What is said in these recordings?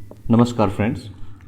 नमस्कार friends,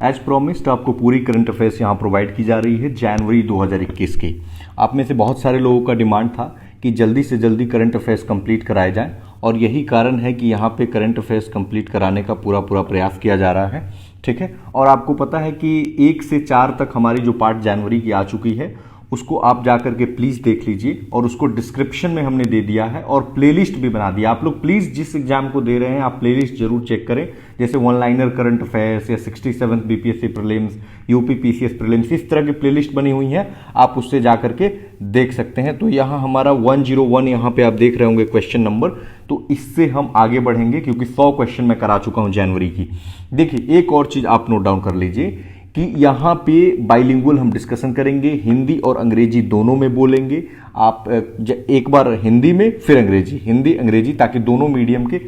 as promised आपको पूरी करंट अफेयर्स यहाँ प्रोवाइड की जा रही है जनवरी 2021 की। आप में से बहुत सारे लोगों का डिमांड था कि जल्दी से जल्दी करंट अफेयर्स कंप्लीट कराए जाएं और यही कारण है कि यहाँ पे करंट अफेयर्स कंप्लीट कराने का पूरा प्रयास किया जा रहा है। ठीक है, और आपको पता है कि 1 से 4 तक हमारी जो पार्ट जनवरी की आ चुकी है उसको आप जा करके प्लीज़ देख लीजिए, और उसको डिस्क्रिप्शन में हमने दे दिया है और प्लेलिस्ट भी बना दिया। आप लोग प्लीज़ जिस एग्जाम को दे रहे हैं आप प्लेलिस्ट जरूर चेक करें, जैसे वन लाइनर करंट अफेयर्स या 67th BPSC prelims, UP PCS prelims, इस तरह की प्लेलिस्ट बनी हुई है, आप उससे जा करके देख सकते हैं। तो यहाँ हमारा 101 यहाँ पे आप देख रहे होंगे क्वेश्चन नंबर, तो इससे हम आगे बढ़ेंगे क्योंकि 100 क्वेश्चन मैं करा चुका हूँ जनवरी की। देखिए एक और चीज़ आप नोट डाउन कर लीजिए कि यहाँ पे बाइलिंगुअल हम डिस्कशन करेंगे, हिंदी और अंग्रेजी दोनों में बोलेंगे। आप एक बार हिंदी में फिर अंग्रेजी, हिंदी अंग्रेजी, ताकि दोनों मीडियम के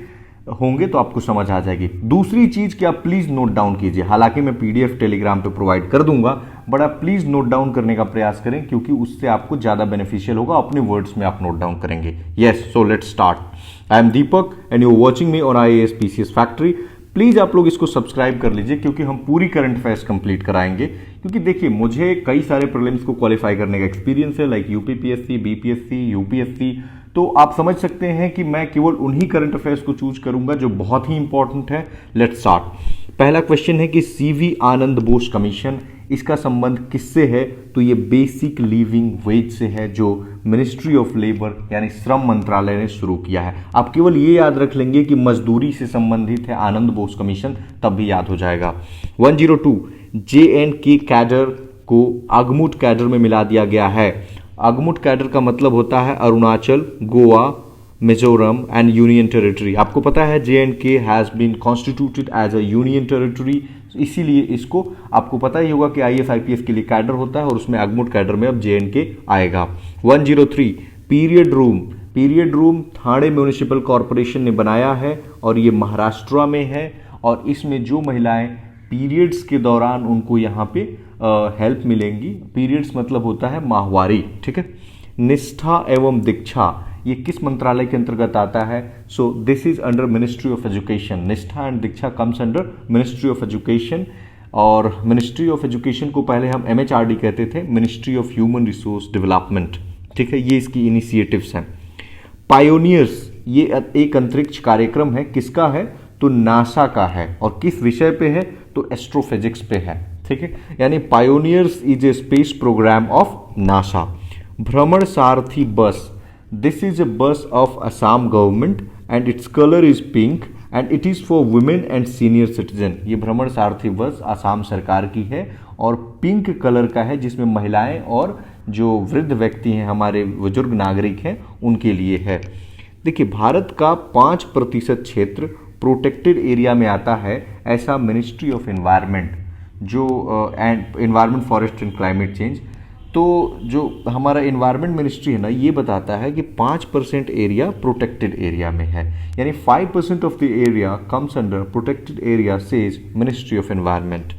होंगे तो आपको समझ आ जाएगी। दूसरी चीज कि आप प्लीज नोट डाउन कीजिए, हालांकि मैं पीडीएफ टेलीग्राम पे प्रोवाइड कर दूंगा, बट आप प्लीज नोट डाउन करने का प्रयास करें क्योंकि उससे आपको ज्यादा बेनिफिशियल होगा। अपने वर्ड्स में आप नोट डाउन करेंगे। Yes, so let's start. I am Deepak and you watching me on IAS PCS factory. Please आप लोग इसको सब्सक्राइब कर लीजिए क्योंकि हम पूरी करंट अफेयर्स कंप्लीट कराएंगे। क्योंकि देखिए मुझे कई सारे प्रीलिम्स को क्वालिफाई करने का एक्सपीरियंस है, लाइक यूपीपीएससी, बीपीएससी, यूपीएससी। तो आप समझ सकते हैं कि मैं केवल उन्हीं करंट अफेयर्स को चूज करूंगा जो बहुत ही इंपॉर्टेंट है। Let's start. पहला क्वेश्चन है कि सीवी आनंद बोस कमीशन, इसका संबंध किससे है? तो ये बेसिक लिविंग वेज से है, जो मिनिस्ट्री ऑफ लेबर यानी श्रम मंत्रालय ने शुरू किया है। आप केवल ये याद रख लेंगे कि मजदूरी से संबंधित है आनंद बोस कमीशन, तब भी याद हो जाएगा। 102 JNK कैडर को अगमुट कैडर में मिला दिया गया है। अगमुट कैडर का मतलब होता है Arunachal, Goa, Mizoram and union territory. आपको पता है JNK has been constituted as a union territory, इसीलिए इसको आपको पता ही होगा कि IAS IPS के लिए कैडर होता है और उसमें अगमुट कैडर में अब JNK आएगा। 103 period room, period room Thane municipal corporation ने बनाया है और ये महाराष्ट्र में है, और इसमें जो महिलाएं पीरियड्स के दौरान उनको यहाँ पे हेल्प मिलेंगी। पीरियड्स मतलब होता है माहवारी। ठीक है, निष्ठा एवं दीक्षा ये किस मंत्रालय के अंतर्गत आता है? So this is under ministry of education. Nishtha and Diksha comes under ministry of education, और मिनिस्ट्री ऑफ एजुकेशन को पहले हम MHRD कहते थे, ministry of human resource development. ठीक है, ये इसकी इनिशिएटिव्स हैं। पायोनियर्स ये एक अंतरिक्ष कार्यक्रम है, किसका है? तो नासा का है, और किस विषय पे है? तो एस्ट्रोफिजिक्स पे है। ठीक है, यानी pioneers is a space program of NASA. Bhraman Sarathi bus, this is a bus of Assam government and its color is pink and it is for women and senior citizen। ये भ्रमण सारथी बस आसाम सरकार की है और पिंक कलर का है, जिसमें महिलाएं और जो वृद्ध व्यक्ति हैं, हमारे बुजुर्ग नागरिक हैं, उनके लिए है। देखिए भारत का 5% क्षेत्र प्रोटेक्टेड एरिया में आता है, ऐसा मिनिस्ट्री ऑफ एनवायरनमेंट, जो environment, forest and climate change, तो जो हमारा एनवायरनमेंट मिनिस्ट्री है ना, ये बताता है कि 5% एरिया प्रोटेक्टेड एरिया में है, यानी 5% of the area comes under protected area, says ministry of environment.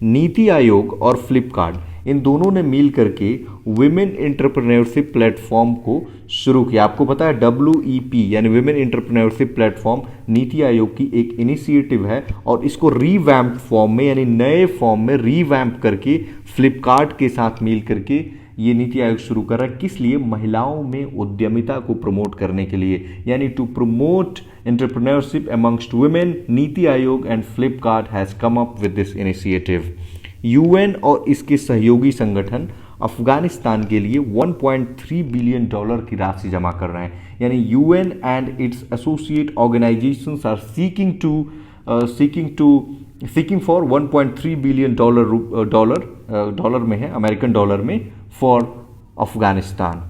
NITI Aayog और फ्लिपकार्ट, इन दोनों ने मिल करके वुमेन एंटरप्रेन्योरशिप प्लेटफॉर्म को शुरू किया। आपको पता है WEP यानी women entrepreneurship platform NITI Aayog की एक इनिशिएटिव है, और इसको रीवैम्प फॉर्म में यानी नए फॉर्म में रीवैम्प करके फ्लिपकार्ट के साथ मिल करके ये नीति आयोग शुरू कर रहा है। किस लिए? महिलाओं में उद्यमिता को प्रमोट करने के लिए, यानी to promote entrepreneurship amongst women. NITI Aayog and Flipkart has come up with this initiative. UN और इसके सहयोगी संगठन अफगानिस्तान के लिए $1.3 बिलियन की राशि जमा कर रहे हैं, यानी UN and its associate organisations are seeking for $1.3 billion dollar में है, अमेरिकन डॉलर में, फॉर अफगानिस्तान।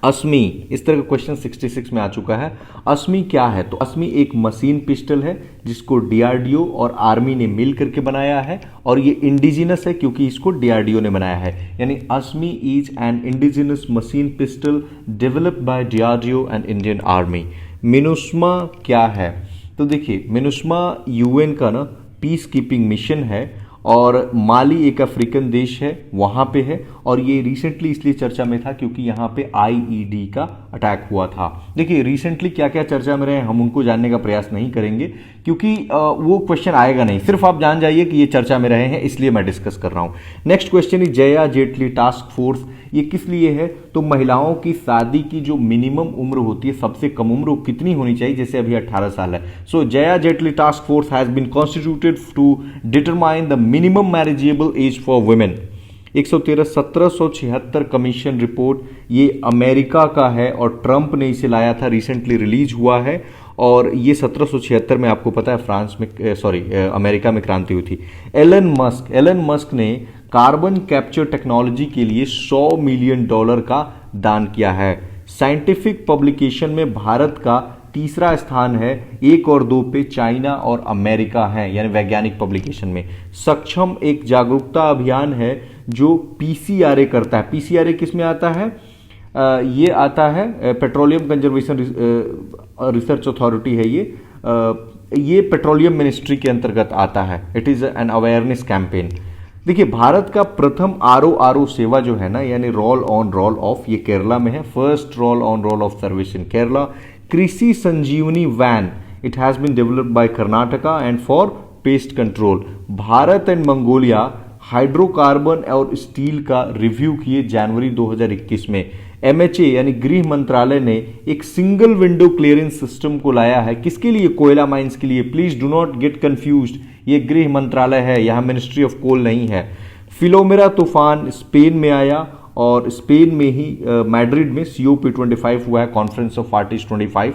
अस्मी, इस तरह का क्वेश्चन 66 में आ चुका है। अस्मी क्या है? तो अस्मी एक मशीन पिस्टल है जिसको DRDO और आर्मी ने मिल करके बनाया है, और ये इंडिजिनस है क्योंकि इसको DRDO ने बनाया है, यानी Asmi is an indigenous machine pistol developed by DRDO and Indian army. MINUSMA क्या है? तो देखिए मिनुस्मा UN का ना पीस कीपिंग मिशन है, और माली एक अफ्रीकन देश है, वहाँ पे है, और ये रिसेंटली इसलिए चर्चा में था क्योंकि यहाँ पे IED का अटैक हुआ था। देखिए रिसेंटली क्या क्या चर्चा में रहे हम उनको जानने का प्रयास नहीं करेंगे, क्योंकि वो क्वेश्चन आएगा नहीं, सिर्फ आप जान जाइए कि ये चर्चा में रहे हैं, इसलिए मैं डिस्कस कर रहा हूं। Next question is Jaya Jaitly task force, ये किस लिए है? तो महिलाओं की शादी की जो मिनिमम उम्र होती है, सबसे कम उम्र, वो कितनी होनी चाहिए? जैसे अभी 18 साल है। So Jaya Jaitly task force has been constituted to determine the minimum marriageable age for women. 113 1776 commission report, ये अमेरिका का है और ट्रंप ने इसे लाया था, रिसेंटली रिलीज हुआ है। और ये 1776 में आपको पता है फ्रांस में अमेरिका में क्रांति हुई थी। एलन मस्क ने कार्बन कैप्चर टेक्नोलॉजी के लिए $100 मिलियन का दान किया है। साइंटिफिक पब्लिकेशन में भारत का तीसरा स्थान है, 1 और 2 पे चाइना और अमेरिका है, यानी वैज्ञानिक पब्लिकेशन में। सक्षम एक जागरूकता अभियान है जो पीसीआरए करता है। पीसीआरए किस में आता है? ये आता है पेट्रोलियम कंजर्वेशन रिसर्च अथॉरिटी है ये पेट्रोलियम मिनिस्ट्री के अंतर्गत आता है। It is an awareness campaign. देखिए, भारत का प्रथम आरओ सेवा जो है ना, यानी रोल ऑन रोल ऑफ, ये केरला में है। First roll on roll off service in Kerala. Krishi Sanjivani van, it has been developed by Karnataka and for pest control. Bharat and Mongolia hydrocarbon और स्टील का रिव्यू किए जनवरी 2021 में। एमएचए यानी गृह मंत्रालय ने एक सिंगल विंडो क्लियरेंस सिस्टम को लाया है। किसके लिए? कोयला माइंस के लिए। Please do not gate confused, ये गृह मंत्रालय है, यहां मिनिस्ट्री ऑफ कोल नहीं है। फिलोमेरा तूफान स्पेन में आया और स्पेन में ही मैड्रिड में COP25 हुआ है, conference of parties 25।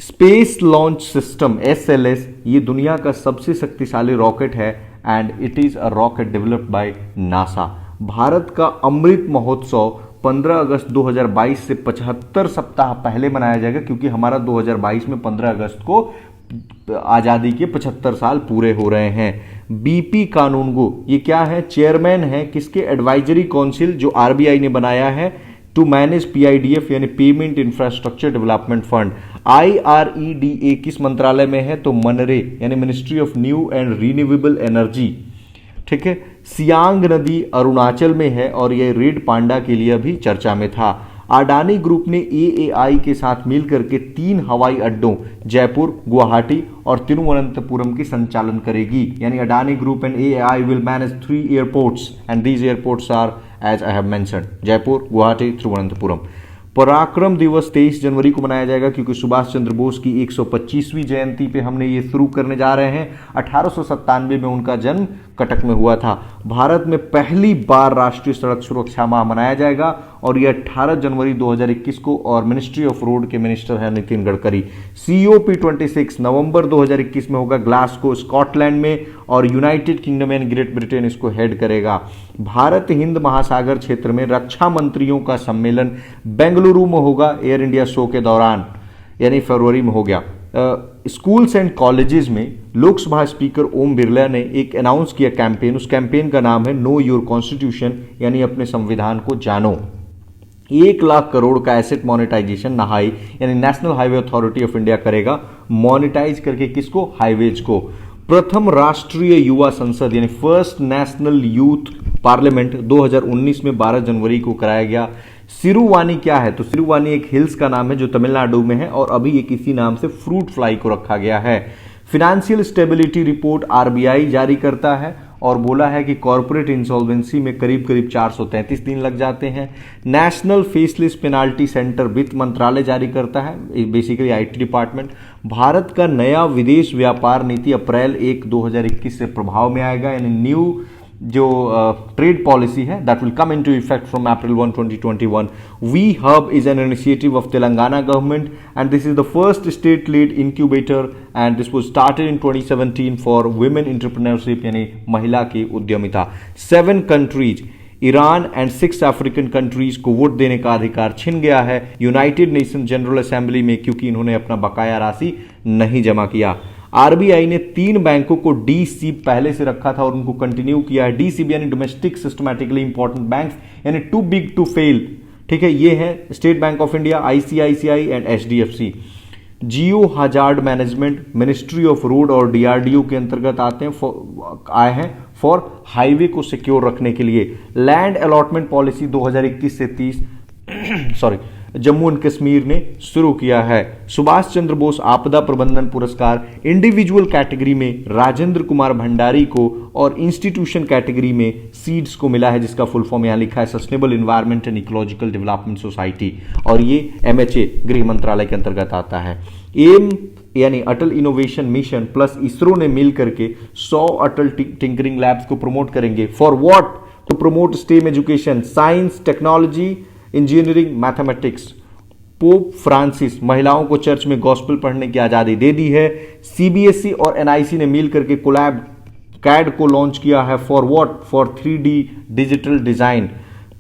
Space launch system SLS, ये दुनिया का सबसे शक्तिशाली रॉकेट है and it is a rocket developed by NASA. Bharat का अमृत महोत्सव 15 अगस्त 2022 से 75 सप्ताह पहले मनाया जाएगा, क्योंकि हमारा 2022 में 15 अगस्त को आज़ादी के 75 साल पूरे हो रहे हैं। BP कानूनगो, ये क्या है? चेयरमैन है किसके? एडवाइजरी काउंसिल जो RBI ने बनाया है टू मैनेज PIDF यानी payment infrastructure development fund. IREDA किस मंत्रालय में है? तो मनरे यानी ministry of new and renewable energy. ठीक है। सियांग नदी अरुणाचल में है और यह रेड पांडा के लिए भी चर्चा में था। अडानी ग्रुप ने AAI के साथ मिलकर के 3 हवाई अड्डों जयपुर, गुवाहाटी और तिरुवनंतपुरम की संचालन करेगी। यानी Adani group and AAI will manage 3 airports and these airports are as I have mentioned, Jaipur, Guwahati, Thiruvananthapuram. Parakram Diwas 23 जनवरी को मनाया जाएगा, क्योंकि सुभाष चंद्र बोस की 125वीं जयंती पे हमने ये शुरू करने जा रहे हैं। 1897 में उनका जन्म कटक में हुआ था। भारत में पहली बार राष्ट्रीय सड़क सुरक्षा माह मनाया जाएगा और यह 18 जनवरी 2021 को, और मिनिस्ट्री ऑफ रोड के मिनिस्टर हैं नितिन गडकरी। COP26 नवंबर 2021 में होगा ग्लासगो स्कॉटलैंड में, और United kingdom and great Britain इसको हेड करेगा। भारत हिंद महासागर क्षेत्र में रक्षा मंत्रियों का सम्मेलन बेंगलुरु में होगा एयर इंडिया शो के दौरान, यानी फरवरी में हो गया। स्कूल्स एंड कॉलेजेस में लोकसभा स्पीकर ओम बिरला ने एक अनाउंस किया कैंपेन, उस कैंपेन का नाम है नो योर कॉन्स्टिट्यूशन, यानी अपने संविधान को जानो। 1 लाख करोड़ का एसेट मोनेटाइजेशन नहाई यानी national highway authority of India करेगा। मोनेटाइज करके किसको? हाईवेज को। प्रथम राष्ट्रीय युवा संसद यानी फर्स्ट नेशनल यूथ पार्लियामेंट 2019 में 12 जनवरी को कराया गया। सिरुवानी क्या है? तो सिरुवानी एक हिल्स का नाम है जो तमिलनाडु में है, और अभी ये किसी नाम से फ्रूट फ्लाई को रखा गया है। फिनेंशियल स्टेबिलिटी रिपोर्ट RBI जारी करता है और बोला है कि कॉर्पोरेट इंसॉल्वेंसी में करीब 433 दिन लग जाते हैं। नेशनल फेसलेस पेनाल्टी सेंटर वित्त मंत्रालय जारी करता है, बेसिकली IT डिपार्टमेंट। भारत का नया विदेश व्यापार नीति अप्रैल 1 2021 से प्रभाव में आएगा, यानी न्यू जो ट्रेड पॉलिसी है that will come into effect from April 1, 2021. We hub is an initiative of Telangana government and this is the first state led incubator and this was started in 2017 for women entrepreneurship यानी महिला की उद्यमिता। 7 countries Iran and 6 African countries को vote देने का अधिकार छिन गया है यूनाइटेड नेशन जनरल असेंबली में, क्योंकि इन्होंने अपना बकाया राशि नहीं जमा किया। RBI ने 3 बैंकों को DSIB पहले से रखा था और उनको कंटिन्यू किया है। DSIB यानी डोमेस्टिक सिस्टमैटिकली इंपॉर्टेंट बैंक्स, यानी टू बिग टू फेल। ठीक है, ये है state bank of India, ICICI and HDFC। Jio hazard management ministry of road और DRDO के अंतर्गत आए हैं फॉर हाईवे को सिक्योर रखने के लिए। लैंड अलॉटमेंट पॉलिसी 2021 से 30 जम्मू एंड कश्मीर ने शुरू किया है। सुभाष चंद्र बोस आपदा प्रबंधन पुरस्कार इंडिविजुअल कैटेगरी में राजेंद्र कुमार भंडारी को और इंस्टीट्यूशन कैटेगरी में सीड्स को मिला है, जिसका फुल फॉर्म यहां लिखा है sustainable environment and ecological development society, और ये MHA गृह मंत्रालय के अंतर्गत आता है। एम यानी Atal innovation mission plus ISRO ने मिल करके 100 अटल टिंकरिंग लैब्स को प्रमोट करेंगे। For what? To promote STEM education, science, technology, engineering, mathematics. Pope Francis महिलाओं को चर्च में गॉस्पेल पढ़ने की आजादी दे दी है। CBSE और NIC ने मिल करके कोलैब कैड को लॉन्च किया है। For what? For 3D digital design.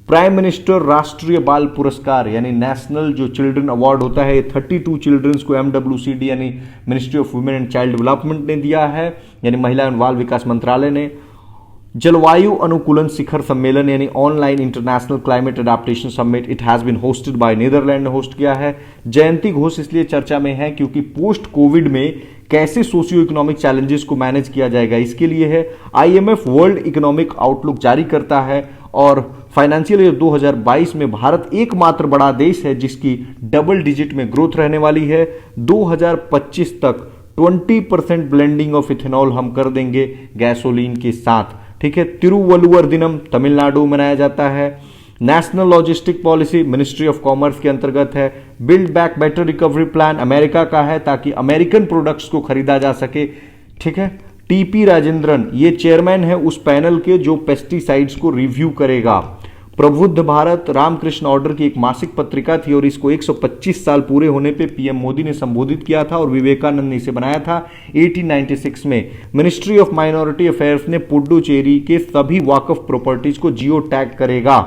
Prime minister राष्ट्रीय बाल पुरस्कार यानी नेशनल जो चिल्ड्रन अवार्ड होता है, 32 चिल्ड्रंस को MWCD यानी ministry of women and child development ने दिया है, यानी महिला एवं बाल विकास मंत्रालय ने। जलवायु अनुकूलन शिखर सम्मेलन यानी online international climate adaptation summit, it has been hosted by Netherlands ने होस्ट किया है। जयंती घोष इसलिए चर्चा में है क्योंकि पोस्ट कोविड में कैसे सोशियो इकोनॉमिक चैलेंजेस को मैनेज किया जाएगा इसके लिए है। IMF वर्ल्ड इकोनॉमिक आउटलुक जारी करता है और फाइनेंशियल ईयर 2022 में भारत एकमात्र बड़ा देश है जिसकी डबल डिजिट में ग्रोथ रहने वाली है। 2025 तक 20% ब्लेंडिंग ऑफ इथेनॉल हम कर देंगे गैसोलीन के साथ, ठीक है। तिरुवल्लुवर दिनम तमिलनाडु मनाया जाता है। National logistic policy ministry of commerce के अंतर्गत है। Build back better recovery plan America का है ताकि अमेरिकन प्रोडक्ट्स को खरीदा जा सके, ठीक है। TP राजेंद्रन ये चेयरमैन है उस पैनल के जो पेस्टिसाइड्स को रिव्यू करेगा। प्रबुद्ध भारत रामकृष्ण ऑर्डर की एक मासिक पत्रिका थी और इसको 125 साल पूरे होने पे PM मोदी ने संबोधित किया था और विवेकानंद ने इसे बनाया था 1896 में। मिनिस्ट्री ऑफ माइनॉरिटी अफेयर्स ने पुडुचेरी के सभी वाकफ प्रॉपर्टीज को जियो टैग करेगा।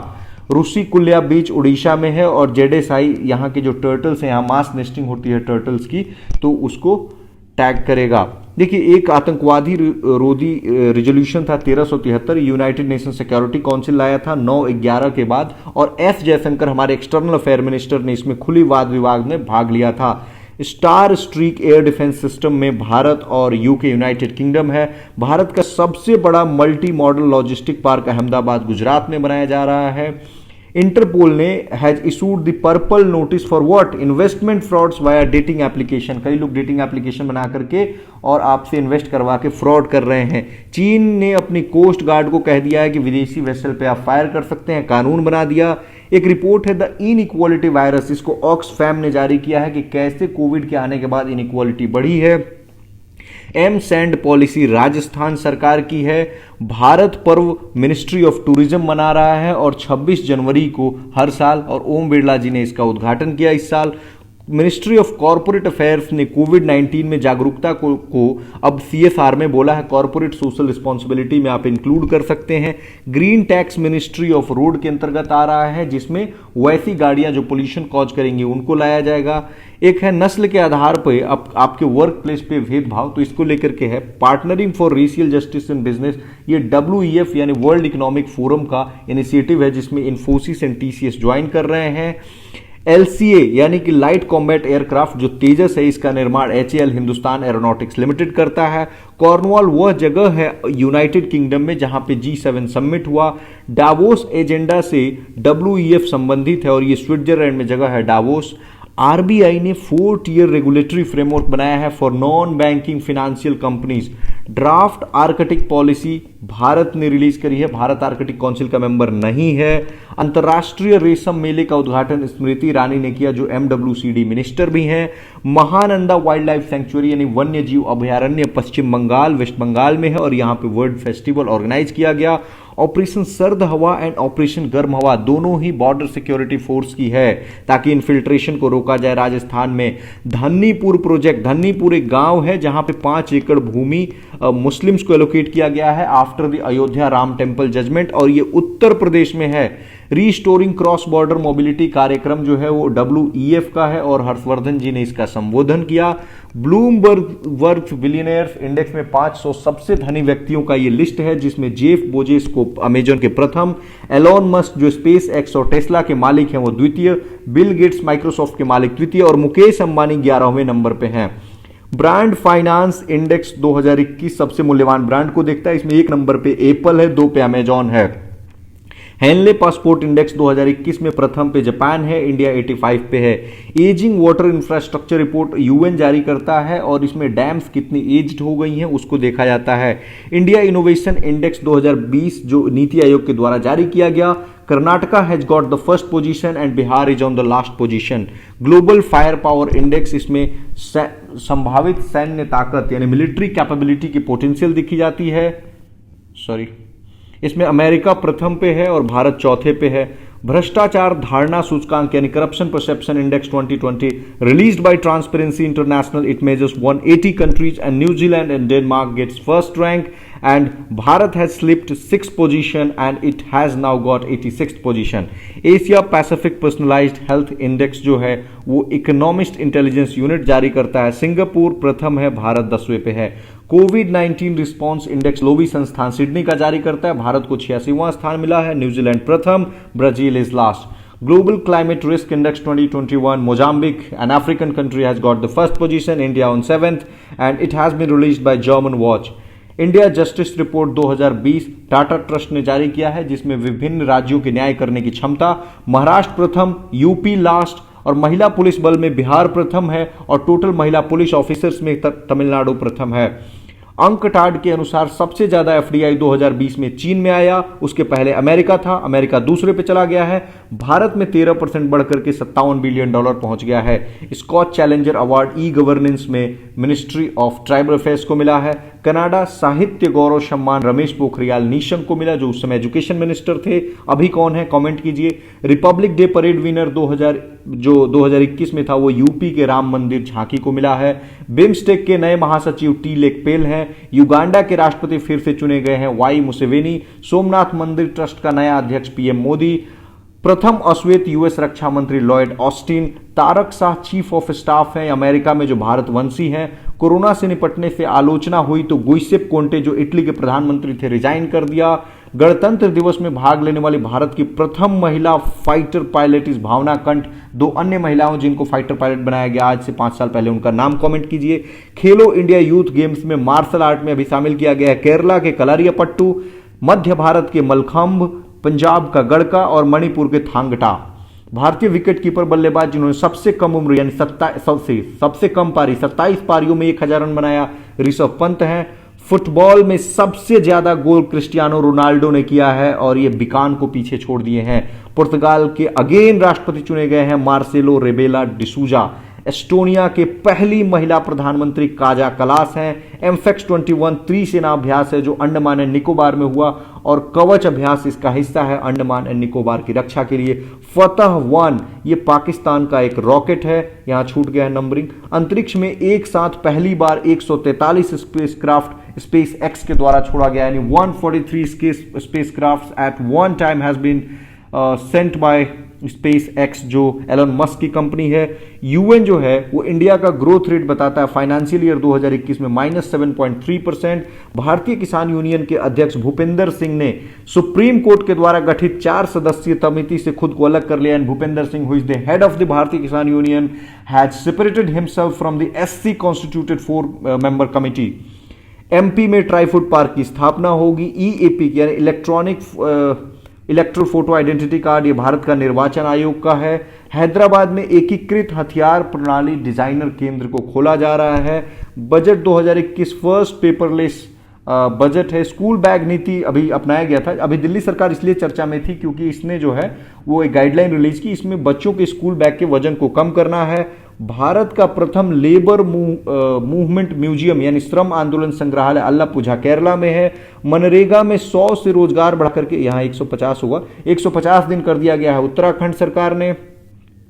रूसी कुल्या बीच उड़ीसा में है और जेडेसाई यहाँ के जो टर्टल्स हैं, यहाँ मास नेस्टिंग होती है टर्टल्स की, तो उसको टैग करेगा। देखिए एक आतंकवादी रोधी रिजोल्यूशन था 1373, यूनाइटेड नेशन सिक्योरिटी काउंसिल लाया था 9/11 के बाद, और S जयशंकर हमारे एक्सटर्नल अफेयर मिनिस्टर ने इसमें खुली वाद विवाद में भाग लिया था। Star streak air defence system में भारत और UK यूनाइटेड किंगडम है। भारत का सबसे बड़ा multi modal logistic park Ahmedabad Gujarat में बनाया जा रहा है। इंटरपोल ने has issued the purple notice for what? Investment frauds via dating application. कई लोग डेटिंग एप्लीकेशन बना करके और आपसे इन्वेस्ट करवा के फ्रॉड कर रहे हैं। चीन ने अपनी कोस्ट गार्ड को कह दिया है कि विदेशी वेसल पे आप फायर कर सकते हैं, कानून बना दिया। एक रिपोर्ट है द इनइक्वालिटी वायरस, इसको ऑक्सफैम ने जारी किया है कि कैसे कोविड के आने के बाद इनइक्वालिटी बढ़ी है। एमसैंड पॉलिसी राजस्थान सरकार की है। भारत पर्व मिनिस्ट्री ऑफ टूरिज्म मना रहा है और 26 जनवरी को हर साल, और ओम बिरला जी ने इसका उद्घाटन किया इस साल। मिनिस्ट्री ऑफ कॉर्पोरेट अफेयर्स ने कोविड-19 में जागरूकता को अब CSR में बोला है, कॉर्पोरेट सोशल रिस्पॉन्सिबिलिटी में आप इंक्लूड कर सकते हैं। Green tax ministry of road के अंतर्गत आ रहा है जिसमें वैसी गाड़ियां जो पोल्यूशन कॉज करेंगी उनको लाया जाएगा। एक है नस्ल के आधार पर आपके वर्क प्लेस पे भेदभाव, तो इसको लेकर के है partnering for racial justice in business. ये WEF यानी वर्ल्ड इकोनॉमिक फोरम का इनिशिएटिव है जिसमें इन्फोसिस एंड TCS ज्वाइन कर रहे हैं। LCA यानी कि लाइट कॉम्बैट एयरक्राफ्ट जो तेजस है, इसका निर्माण HAL हिंदुस्तान एरोनॉटिक्स लिमिटेड करता है। कॉर्नवॉल वह जगह है यूनाइटेड किंगडम में जहां पे G7 समिट हुआ। डावोस एजेंडा से WEF संबंधित है और ये स्विट्जरलैंड में जगह है डावोस। RBI ने 4 ईयर रेगुलेटरी फ्रेमवर्क बनाया है for non banking financial companies. Draft Arctic policy Bharat ने रिलीज करी है, भारत आर्कटिक काउंसिल का मेंबर नहीं है। अंतर्राष्ट्रीय रेशम मेले का उद्घाटन स्मृति ईरानी ने किया जो MWCD मिनिस्टर भी हैं। महानंदा वाइल्ड लाइफ सेंचुरी यानी वन्य जीव अभयारण्य पश्चिम बंगाल वेस्ट बंगाल में है और यहाँ पे वर्ल्ड फेस्टिवल ऑर्गेनाइज किया गया। ऑपरेशन सर्द हवा एंड ऑपरेशन गर्म हवा दोनों ही बॉर्डर सिक्योरिटी फोर्स की है ताकि इन्फिल्ट्रेशन को रोका जाए। राजस्थान में धन्नीपुर प्रोजेक्ट, धन्नीपुर एक गांव है जहां पे 5 एकड़ भूमि मुस्लिम्स को एलोकेट किया गया है after the Ayodhya Ram temple judgment, और ये उत्तर प्रदेश में है। रीस्टोरिंग क्रॉस बॉर्डर मोबिलिटी कार्यक्रम जो है वो WEF का है और हर्षवर्धन जी ने इसका संबोधन किया। ब्लूमबर्ग वर्थ बिलियनियर्स इंडेक्स में 500 सबसे धनी व्यक्तियों का ये लिस्ट है जिसमें जेफ बोजेस को अमेजन के प्रथम, एलोन मस्क जो स्पेस एक्स और टेस्ला के मालिक हैं वो द्वितीय, बिल गेट्स माइक्रोसॉफ्ट के मालिक तृतीय और मुकेश अंबानी 11वें नंबर पे हैं। ब्रांड फाइनेंस इंडेक्स 2021 सबसे मूल्यवान ब्रांड को देखता है, इसमें 1 नंबर पे एप्पल है, 2 पे अमेजॉन है। हेनले पासपोर्ट इंडेक्स 2021 में प्रथम पे जापान है, इंडिया 85 पे है। Ageing water infrastructure report UN जारी करता है और इसमें डैम्स कितनी एज्ड हो गई हैं उसको देखा जाता है। इंडिया इनोवेशन इंडेक्स 2020 जो नीति आयोग के द्वारा जारी किया गया, Karnataka has got the first position and Bihar is on the last position. Global fire power index, इसमें संभावित सैन्य ताकत यानी मिलिट्री कैपेबिलिटी की पोटेंशियल दिखी जाती है। इसमें अमेरिका प्रथम पे है और भारत चौथे पे है। भ्रष्टाचार धारणा सूचकांक यानी corruption perception index 2020 released by transparency international, it measures 180 countries and New Zealand and Denmark gets first rank and Bharat has slipped 6th position and it has now got 86th position। Asia Pacific personalised health index जो है वो economist intelligence unit जारी करता है। Singapore प्रथम है, भारत 10वें पे है। कोविड-19 रिस्पांस इंडेक्स लोवी संस्थान सिडनी का जारी करता है, भारत को 86वां स्थान मिला है, न्यूजीलैंड प्रथम, Brazil is last. Global Climate Risk Index 2021, Mozambique, an African country, has got the first position, India on 7th, and it has been released by German Watch। India justice report 2020 Tata trust ने जारी किया है, जिसमें विभिन्न राज्यों के न्याय करने की क्षमता। महाराष्ट्र प्रथम, यूपी लास्ट, और महिला पुलिस बल में बिहार प्रथम है और टोटल महिला पुलिस ऑफिसर्स में तमिलनाडु प्रथम है। अंकटाड के अनुसार सबसे ज्यादा एफडीआई 2020 में चीन में आया, उसके पहले अमेरिका था, अमेरिका दूसरे पे चला गया है। भारत में 13% बढ़कर के $57 बिलियन पहुंच गया है। Skoch challenger award e governance में मिनिस्ट्री ऑफ ट्राइबल अफेयर्स को मिला है। कनाडा साहित्य गौरव सम्मान रमेश पोखरियाल निशंक को मिला, जो उस समय एजुकेशन मिनिस्टर थे। अभी कौन है कमेंट कीजिए। रिपब्लिक डे परेड विनर 2021 में था वो यूपी के राम मंदिर झांकी को मिला है। बिम्स्टेक के नए महासचिव टी लेकपेल हैं। युगांडा के राष्ट्रपति फिर से चुने गए हैं वाई मुसेवेनी। सोमनाथ मंदिर ट्रस्ट का नया अध्यक्ष पीएम मोदी। प्रथम अश्वेत यूएस रक्षा मंत्री Lloyd Austin. Tarak Shah chief of staff हैं अमेरिका में, जो भारतवंशी हैं। कोरोना से निपटने से आलोचना हुई तो गुइसेप कोंटे जो इटली के प्रधानमंत्री थे रिजाइन कर दिया। गणतंत्र दिवस में भाग लेने वाली भारत की प्रथम महिला फाइटर पायलट इस भावना कंठ। दो अन्य महिलाओं जिनको फाइटर पायलट बनाया गया आज से 5 साल पहले, उनका नाम कमेंट कीजिए। खेलो इंडिया यूथ गेम्स में मार्शल आर्ट में अभी शामिल किया गया है केरला के कलारियापट्टू, मध्य भारत के मलखंभ, पंजाब का गड़का और मणिपुर के थांगटा। भारतीय विकेट कीपर बल्लेबाज जिन्होंने सबसे कम उम्र यानी सबसे कम पारी 27 पारियों में 1000 रन बनाया, ऋषभ पंत हैं। फुटबॉल में सबसे ज्यादा गोल क्रिस्टियानो रोनाल्डो ने किया है और ये बिकान को पीछे छोड़ दिए हैं। पुर्तगाल के अगेन राष्ट्रपति चुने गए हैं मार्सेलो रेबेला डिसूजा। एस्टोनिया के पहली महिला प्रधानमंत्री काजा कलास हैं। एमफेक्स 21 त्रिसेना अभ्यास है जो अंडमान एंड निकोबार में हुआ और कवच अभ्यास इसका हिस्सा है अंडमान एंड निकोबार की रक्षा के लिए। फतह 1 ये पाकिस्तान का एक रॉकेट है, यहां छूट गया है नंबरिंग। अंतरिक्ष में एक साथ पहली बार 143 स्पेसक्राफ्ट स्पेस एक्स के द्वारा छोड़ा गया, यानी 143 spacecraft at one time has been sent by SpaceX जो एलन मस्क की कंपनी है। यूएन जो है वो इंडिया का ग्रोथ रेट बताता है फाइनेंशियल ईयर 2021 में -7.3%। भारतीय किसान यूनियन के अध्यक्ष भूपेंद्र सिंह ने सुप्रीम कोर्ट के द्वारा गठित 4 सदस्यीय समिति से खुद को अलग कर लिया। And Bhupendra Singh who is the head of the भारतीय किसान union has separated himself from the SC constituted 4 member committee. MP में ट्राईफूड पार्क की स्थापना होगी। ईएपी यानी इलेक्ट्रो फोटो आइडेंटिटी कार्ड ये भारत का निर्वाचन आयोग का है। हैदराबाद में एकीकृत हथियार प्रणाली डिजाइनर केंद्र को खोला जा रहा है। बजट 2021 फर्स्ट पेपरलेस बजट है। स्कूल बैग नीति अभी अपनाया गया था। अभी दिल्ली सरकार इसलिए चर्चा में थी क्योंकि इसने जो है वो एक गाइडलाइन रिलीज की, इसमें बच्चों के स्कूल बैग के वजन को कम करना है। भारत का प्रथम लेबर मूवमेंट म्यूजियम यानी श्रम आंदोलन संग्रहालय अल्लापुझा केरला में है। मनरेगा में 100 से रोजगार बढ़ाकर के यहां 150 होगा, 150 दिन कर दिया गया है उत्तराखंड सरकार ने।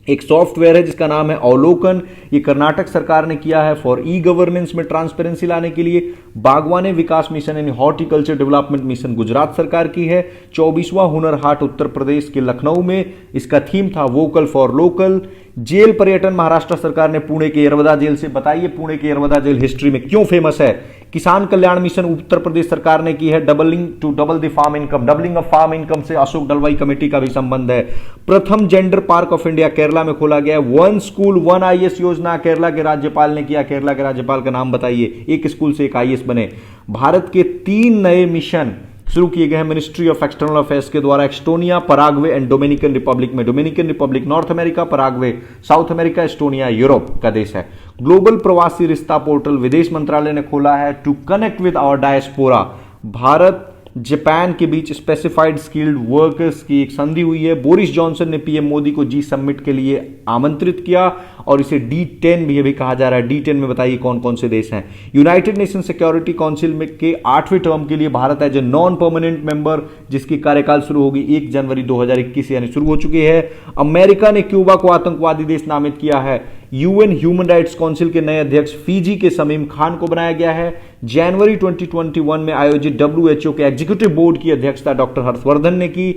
एक सॉफ्टवेयर है जिसका नाम है अवलोकन, ये कर्नाटक सरकार ने किया है फॉर ई गवर्नेंस में ट्रांसपेरेंसी लाने के लिए। बागवानी विकास मिशन यानी हॉर्टिकल्चर डेवलपमेंट मिशन गुजरात सरकार की है। 24वां हुनर हाट उत्तर प्रदेश के लखनऊ में, इसका थीम था वोकल फॉर लोकल। जेल पर्यटन महाराष्ट्र सरकार ने पुणे के यरवदा जेल से, बताइए पुणे के यरवदा जेल हिस्ट्री में क्यों फेमस है। किसान कल्याण मिशन उत्तर प्रदेश सरकार ने की है, double the farm income, doubling of farm income से अशोक डलवाई कमेटी का भी संबंध है। प्रथम gender park of India Kerala में खोला गया है। 1 स्कूल 1 आईएएस योजना केरला के राज्यपाल ने किया। केरला के राज्यपाल का नाम बताइए, एक स्कूल से एक आईएएस बने। भारत के 3 नए मिशन शुरू किए गए हैं मिनिस्ट्री ऑफ एक्सटर्नल अफेयर्स के द्वारा Estonia, Paraguay and Dominican Republic में। Dominican Republic North America, Paraguay South America, Estonia Europe का देश है। ग्लोबल प्रवासी रिश्ता पोर्टल विदेश मंत्रालय ने खोला है to connect with our diaspora. Bharat Japan के बीच स्पेसिफाइड स्किल्ड वर्कर्स की एक संधि हुई है। बोरिस जॉनसन ने पीएम मोदी को जी समिट के लिए आमंत्रित किया और इसे D10 भी कहा जा रहा है। D10 में बताइए कौन कौन से देश हैं। यूनाइटेड नेशन सिक्योरिटी काउंसिल में के 8वें टर्म के लिए Bharat as a non permanent member, जिसकी कार्यकाल शुरू होगी 1 जनवरी 2021 यानी शुरू हो चुकी है। अमेरिका ने क्यूबा को आतंकवादी देश नामित किया है। यूएन ह्यूमन राइट्स काउंसिल के नए अध्यक्ष फीजी के शमीम खान को बनाया गया है। जनवरी 2021 में आयोजित WHO के एग्जीक्यूटिव बोर्ड की अध्यक्षता डॉक्टर हर्षवर्धन ने की।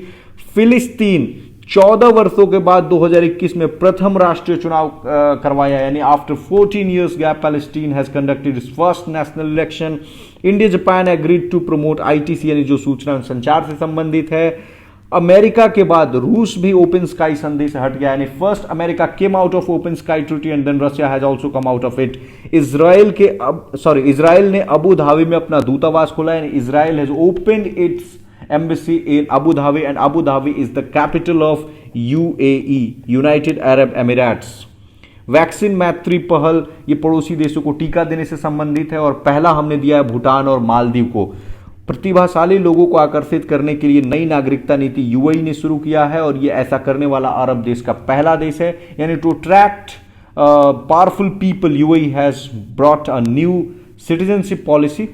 फिलिस्तीन 14 वर्षों के बाद 2021 में प्रथम राष्ट्रीय चुनाव करवाया, यानी after 14 years gap Palestine has conducted its first national election. India Japan agreed to promote ITC यानी जो सूचना और संचार से संबंधित है। अमेरिका के बाद रूस भी ओपन स्काई संधि से हट गया, यानी first America came out of open sky treaty and then Russia has also come out of it. Israel ने अबू धाबी में अपना दूतावास खोला, यानी Israel has opened its embassy in Abu Dhabi and Abu Dhabi is the capital of UAE, United Arab Emirates. Vaccine Maitri पहल ये पड़ोसी देशों को टीका देने से संबंधित है और पहला हमने दिया है भूटान और मालदीव को। प्रतिभाशाली लोगों को आकर्षित करने के लिए नई नागरिकता नीति UAE ने शुरू किया है और ये ऐसा करने वाला अरब देश का पहला देश है, यानी to attract powerful people UAE has brought a new citizenship policy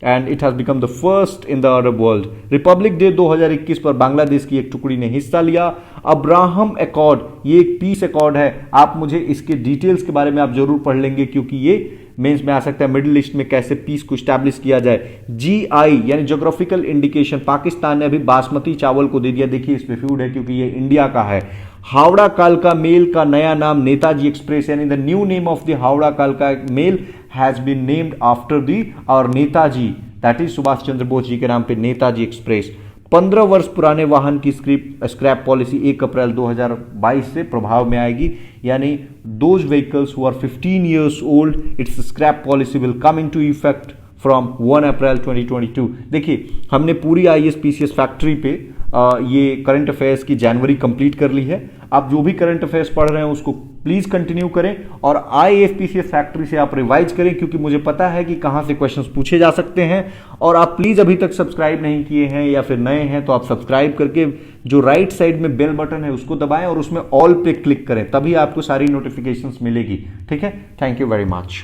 and it has become the first in the Arab world. Republic day 2021 पर बांग्लादेश की एक टुकड़ी ने हिस्सा लिया। अब्राहम अकॉर्ड ये एक पीस अकॉर्ड है, आप मुझे इसके डिटेल्स के बारे में आप जरूर पढ़ लेंगे क्योंकि ये मेंस में आ सकता है मिडिल ईस्ट में कैसे पीस को स्टैब्लिश किया जाए। GI यानी ज्योग्राफिकल इंडिकेशन पाकिस्तान ने अभी बासमती चावल को दे दिया, देखिए इस पे फ्यूड है क्योंकि ये इंडिया का है। हावड़ा कालका मेल का नया नाम नेताजी एक्सप्रेस, यानी the new name of the Howrah कालका mail has been named after the और नेताजी, दैट इज सुभाष चंद्र बोस जी के नाम पे नेताजी एक्सप्रेस। 15 वर्ष पुराने वाहन की स्क्रैप पॉलिसी 1 अप्रैल 2022 से प्रभाव में आएगी, यानी those vehicles who are 15 years old, its scrap policy will come into effect from 1 April 2022। देखिए हमने पूरी ISPCS फैक्ट्री पे ये करंट अफेयर्स की जनवरी कंप्लीट कर ली है। आप जो भी करंट अफेयर्स पढ़ रहे हैं उसको प्लीज कंटिन्यू करें और ISPCS फैक्ट्री से आप रिवाइज करें क्योंकि मुझे पता है कि कहां से क्वेश्चंस पूछे जा सकते हैं। और आप प्लीज अभी तक सब्सक्राइब नहीं किए हैं या फिर नए हैं तो आप सब्सक्राइब करके जो राइट साइड में बेल बटन है उसको दबाएं और उसमें ऑल पे क्लिक करें, तभी आपको सारी नोटिफिकेशंस मिलेगी। ठीक है, थैंक यू वेरी मच।